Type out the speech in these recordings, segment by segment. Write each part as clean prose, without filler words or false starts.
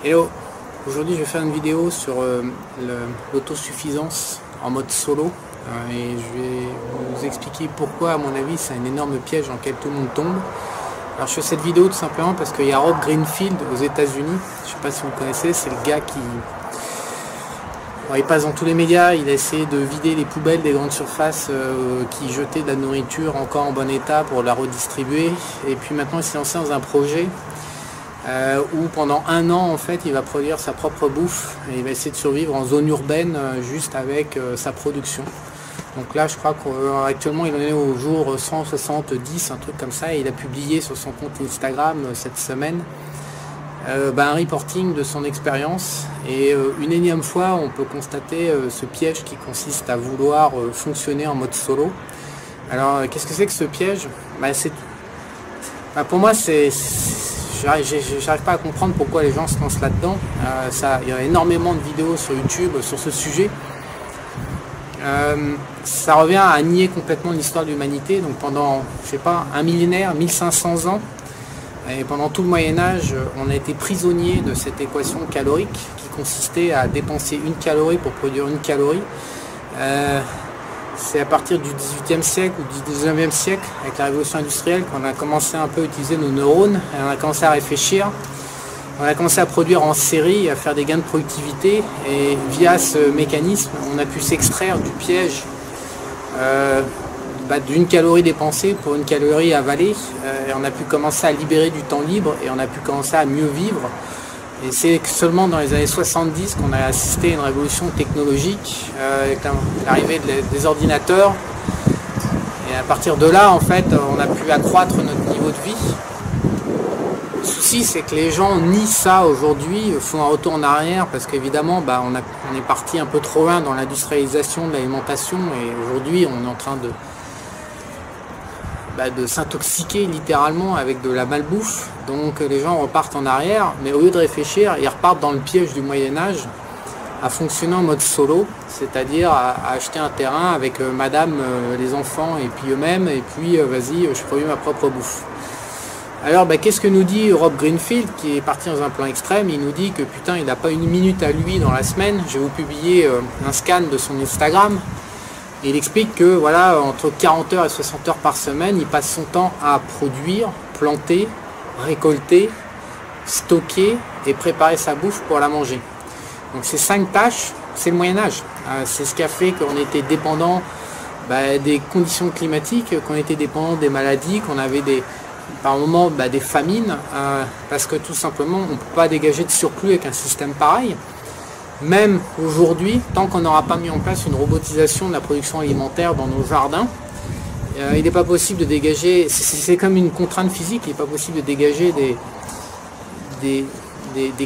Hello, aujourd'hui je vais faire une vidéo sur l'autosuffisance en mode solo et je vais vous expliquer pourquoi à mon avis c'est un énorme piège dans lequel tout le monde tombe. Alors je fais cette vidéo tout simplement parce qu'il y a Rob Greenfield aux États-Unis, je sais pas si vous le connaissez, c'est le gars qui... Alors, il passe dans tous les médias, il a essayé de vider les poubelles des grandes surfaces qui jetaient de la nourriture encore en bon état pour la redistribuer, et puis maintenant il s'est lancé dans un projet où pendant un an en fait il va produire sa propre bouffe et il va essayer de survivre en zone urbaine juste avec sa production. Donc là je crois qu'actuellement il en est au jour 170, un truc comme ça, et il a publié sur son compte Instagram cette semaine un reporting de son expérience, et une énième fois on peut constater ce piège qui consiste à vouloir fonctionner en mode solo. Alors qu'est-ce que c'est que ce piège? Pour moi j'arrive pas à comprendre pourquoi les gens se lancent là-dedans. Il y a énormément de vidéos sur YouTube sur ce sujet. Ça revient à nier complètement l'histoire de l'humanité. Donc pendant, je sais pas, un millénaire, 1500 ans, et pendant tout le Moyen-Âge, on a été prisonnier de cette équation calorique qui consistait à dépenser une calorie pour produire une calorie. C'est à partir du XVIIIe siècle ou du XIXe siècle, avec la révolution industrielle, qu'on a commencé un peu à utiliser nos neurones, et on a commencé à réfléchir, on a commencé à produire en série, à faire des gains de productivité, et via ce mécanisme, on a pu s'extraire du piège d'une calorie dépensée pour une calorie avalée, et on a pu commencer à libérer du temps libre, et on a pu commencer à mieux vivre. Et c'est seulement dans les années 70 qu'on a assisté à une révolution technologique avec l'arrivée des ordinateurs. Et à partir de là, en fait, on a pu accroître notre niveau de vie. Le souci, c'est que les gens nient ça aujourd'hui, font un retour en arrière, parce qu'évidemment, on est parti un peu trop loin dans l'industrialisation de l'alimentation, et aujourd'hui, on est en train de s'intoxiquer littéralement avec de la malbouffe. Donc les gens repartent en arrière, mais au lieu de réfléchir, ils repartent dans le piège du Moyen-Âge, à fonctionner en mode solo, c'est-à-dire à acheter un terrain avec madame, les enfants et puis eux-mêmes, et puis vas-y, je produis ma propre bouffe. Alors qu'est-ce que nous dit Rob Greenfield, qui est parti dans un plan extrême? Il nous dit que putain, il n'a pas une minute à lui dans la semaine. Je vais vous publier un scan de son Instagram. Et il explique que voilà, entre 40 heures et 60 heures par semaine, il passe son temps à produire, planter, récolter, stocker et préparer sa bouffe pour la manger. Donc ces 5 tâches, c'est le Moyen-Âge. C'est ce qui a fait qu'on était dépendant des conditions climatiques, qu'on était dépendant des maladies, qu'on avait par moments des famines, parce que tout simplement on ne peut pas dégager de surplus avec un système pareil. Même aujourd'hui, tant qu'on n'aura pas mis en place une robotisation de la production alimentaire dans nos jardins, il n'est pas possible de dégager, c'est comme une contrainte physique, il n'est pas possible de dégager des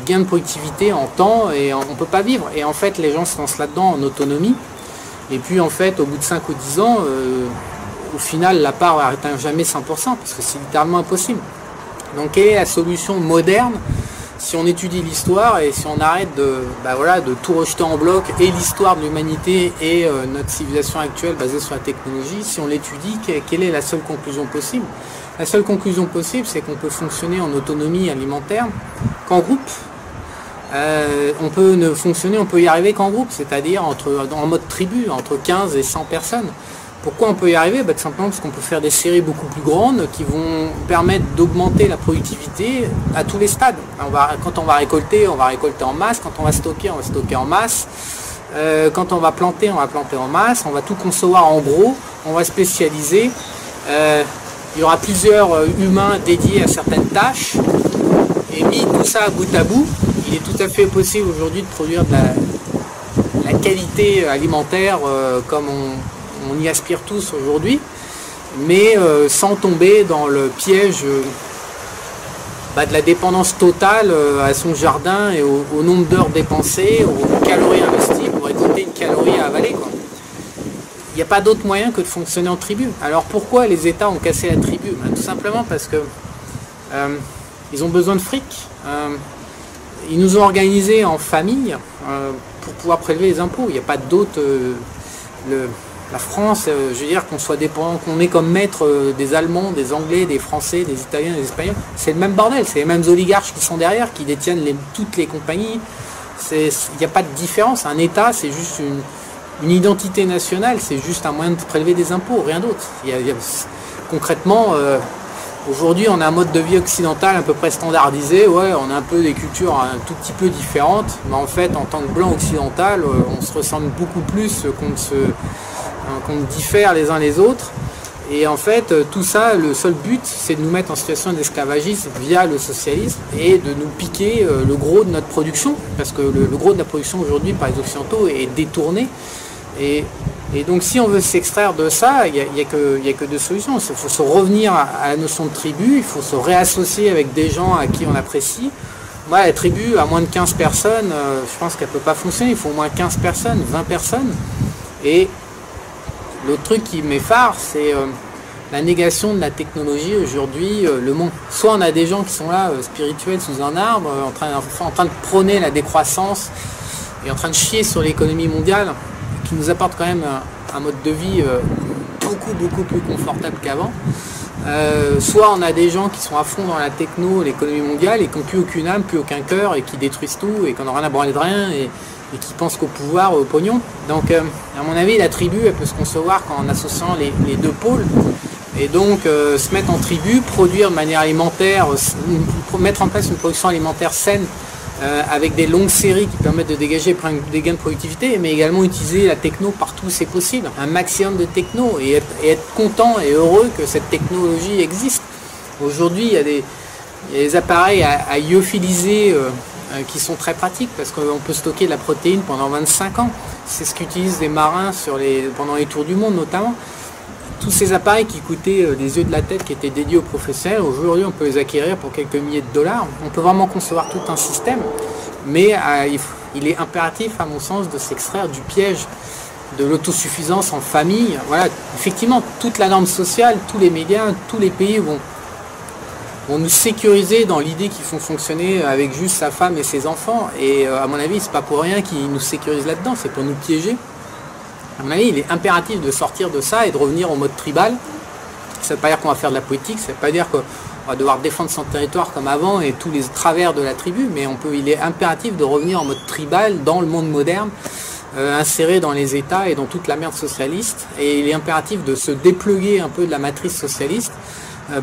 gains de productivité en temps, et on ne peut pas vivre. Et en fait, les gens se lancent là-dedans en autonomie, et puis en fait, au bout de 5 ou 10 ans, au final, la part n'atteint jamais 100%, parce que c'est littéralement impossible. Donc, quelle est la solution moderne? Si on étudie l'histoire et si on arrête de tout rejeter en bloc, et l'histoire de l'humanité et notre civilisation actuelle basée sur la technologie, si on l'étudie, quelle est la seule conclusion possible? La seule conclusion possible, c'est qu'on peut fonctionner en autonomie alimentaire qu'en groupe. On peut y arriver qu'en groupe, c'est-à-dire en mode tribu, entre 15 et 100 personnes. Pourquoi on peut y arriver? Tout simplement parce qu'on peut faire des séries beaucoup plus grandes qui vont permettre d'augmenter la productivité à tous les stades. Quand on va récolter en masse. Quand on va stocker en masse. Quand on va planter en masse. On va tout concevoir en gros. On va spécialiser. Il y aura plusieurs humains dédiés à certaines tâches. Et mis tout ça bout à bout, il est tout à fait possible aujourd'hui de produire de la qualité alimentaire comme on y aspire tous aujourd'hui, mais sans tomber dans le piège de la dépendance totale à son jardin et au nombre d'heures dépensées, aux calories investies pour récolter une calorie à avaler, quoi. Il n'y a pas d'autre moyen que de fonctionner en tribu. Alors pourquoi les États ont cassé la tribu? Tout simplement parce que ils ont besoin de fric. Ils nous ont organisés en famille pour pouvoir prélever les impôts. Il n'y a pas d'autre... La France, je veux dire qu'on soit dépendant, qu'on ait comme maître des Allemands, des Anglais, des Français, des Italiens, des Espagnols, c'est le même bordel, c'est les mêmes oligarches qui sont derrière, qui détiennent toutes les compagnies. Il n'y a pas de différence. Un État, c'est juste une identité nationale, c'est juste un moyen de prélever des impôts, rien d'autre. Concrètement, aujourd'hui, on a un mode de vie occidental à peu près standardisé. Ouais, on a un peu des cultures un tout petit peu différentes, mais en fait, en tant que blanc occidental, on se ressemble beaucoup plus qu'on diffère les uns les autres. Et en fait, tout ça, le seul but, c'est de nous mettre en situation d'esclavagisme via le socialisme et de nous piquer le gros de notre production, parce que le gros de la production aujourd'hui par les Occidentaux est détourné. Et donc si on veut s'extraire de ça, il n'y a que deux solutions. Il faut se revenir à la notion de tribu, il faut se réassocier avec des gens à qui on apprécie. Moi, la tribu, à moins de 15 personnes, je pense qu'elle ne peut pas fonctionner. Il faut au moins 15 personnes, 20 personnes. Et l'autre truc qui m'effare, c'est la négation de la technologie aujourd'hui, le monde. Soit on a des gens qui sont là, spirituels sous un arbre, en train de prôner la décroissance et en train de chier sur l'économie mondiale, qui nous apporte quand même un mode de vie beaucoup plus confortable qu'avant. Soit on a des gens qui sont à fond dans la techno, l'économie mondiale, et qui n'ont plus aucune âme, plus aucun cœur, et qui détruisent tout, et qui n'ont rien à branler de rien, et qui pensent qu'au pouvoir, au pognon. Donc à mon avis, la tribu, elle peut se concevoir en associant les deux pôles. Et donc se mettre en tribu, produire de manière alimentaire, mettre en place une production alimentaire saine, avec des longues séries qui permettent de dégager des gains de productivité, mais également utiliser la techno partout où c'est possible, un maximum de techno, et être content et heureux que cette technologie existe. Aujourd'hui, il y a des appareils à lyophiliser qui sont très pratiques, parce qu'on peut stocker de la protéine pendant 25 ans. C'est ce qu'utilisent les marins pendant les tours du monde notamment. Tous ces appareils qui coûtaient des yeux de la tête, qui étaient dédiés aux professionnels, aujourd'hui on peut les acquérir pour quelques milliers de dollars. On peut vraiment concevoir tout un système, mais il est impératif à mon sens de s'extraire du piège de l'autosuffisance en famille. Voilà, effectivement, toute la norme sociale, tous les médias, tous les pays vont nous sécuriser dans l'idée qu'ils font fonctionner avec juste sa femme et ses enfants. Et à mon avis, c'est pas pour rien qu'ils nous sécurisent là-dedans, c'est pour nous piéger. À mon avis, il est impératif de sortir de ça et de revenir au mode tribal. Ça ne veut pas dire qu'on va faire de la politique, ça ne veut pas dire qu'on va devoir défendre son territoire comme avant et tous les travers de la tribu, mais il est impératif de revenir en mode tribal dans le monde moderne, inséré dans les États et dans toute la merde socialiste. Et il est impératif de se dépluguer un peu de la matrice socialiste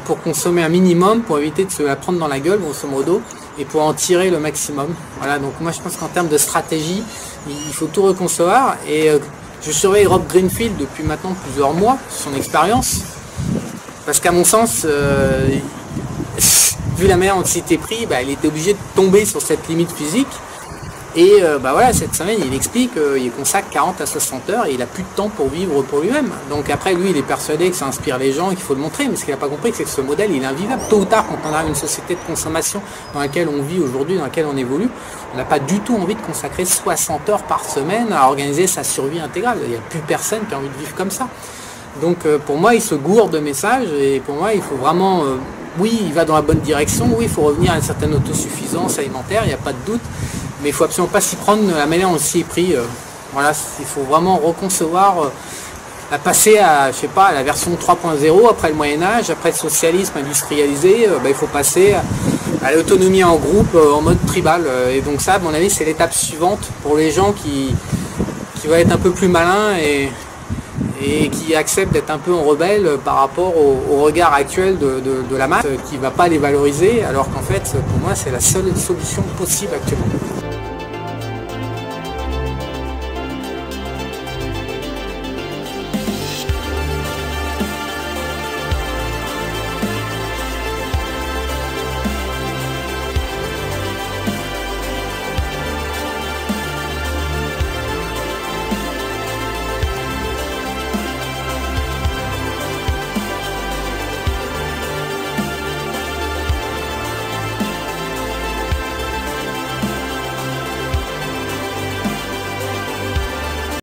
pour consommer un minimum, pour éviter de se la prendre dans la gueule, grosso modo, et pour en tirer le maximum. Voilà, donc moi je pense qu'en termes de stratégie, il faut tout reconcevoir. Et je surveille Rob Greenfield depuis maintenant plusieurs mois, son expérience, parce qu'à mon sens, vu la manière dont il s'était pris, il était obligé de tomber sur cette limite physique. Et voilà, cette semaine, il explique qu'il consacre 40 à 60 heures et il n'a plus de temps pour vivre pour lui-même. Donc après, lui, il est persuadé que ça inspire les gens et qu'il faut le montrer. Mais ce qu'il n'a pas compris, c'est que ce modèle, il est invivable. Tôt ou tard, quand on a une société de consommation dans laquelle on vit aujourd'hui, dans laquelle on évolue, on n'a pas du tout envie de consacrer 60 heures par semaine à organiser sa survie intégrale. Il n'y a plus personne qui a envie de vivre comme ça. Donc pour moi, il se gourde de messages et pour moi, il faut vraiment... oui, il va dans la bonne direction. Oui, il faut revenir à une certaine autosuffisance alimentaire, il n'y a pas de doute. Mais il ne faut absolument pas s'y prendre de la manière dont on s'y est pris. Voilà, il faut vraiment reconcevoir, à passer à, je sais pas, à la version 3.0 après le Moyen-Âge, après le socialisme industrialisé, il faut passer à l'autonomie en groupe en mode tribal. Et donc ça, à mon avis, c'est l'étape suivante pour les gens qui vont être un peu plus malins et qui acceptent d'être un peu en rebelle par rapport au regard actuel de la masse qui ne va pas les valoriser, alors qu'en fait, pour moi, c'est la seule solution possible actuellement.